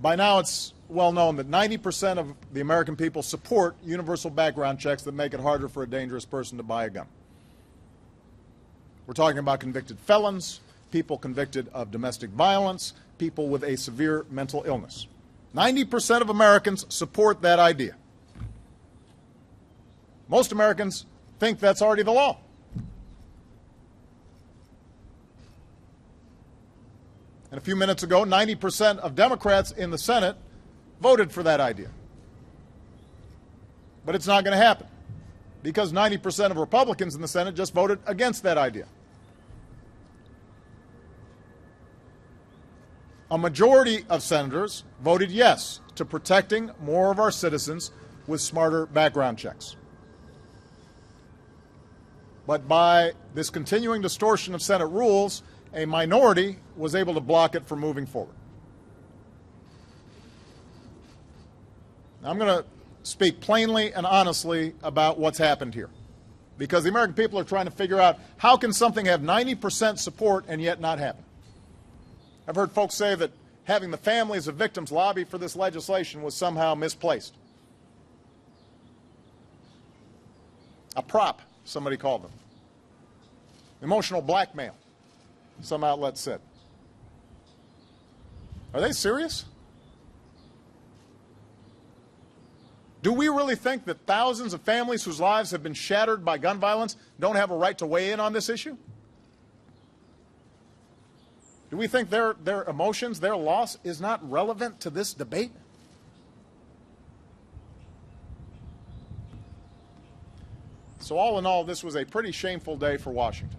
By now it's well known that 90% of the American people support universal background checks that make it harder for a dangerous person to buy a gun. We're talking about convicted felons, people convicted of domestic violence, people with a severe mental illness. 90% of Americans support that idea. Most Americans think that's already the law. And a few minutes ago, 90% of Democrats in the Senate voted for that idea. But it's not going to happen because 90% of Republicans in the Senate just voted against that idea. A majority of senators voted yes to protecting more of our citizens with smarter background checks. But by this continuing distortion of Senate rules, a minority was able to block it from moving forward. Now, I'm going to speak plainly and honestly about what's happened here, because the American people are trying to figure out how can something have 90% support and yet not happen. I've heard folks say that having the families of victims lobby for this legislation was somehow misplaced. A prop, somebody called them. Emotional blackmail, some outlets said. Are they serious? Do we really think that thousands of families whose lives have been shattered by gun violence don't have a right to weigh in on this issue? Do we think their emotions, their loss, is not relevant to this debate? So all in all, this was a pretty shameful day for Washington.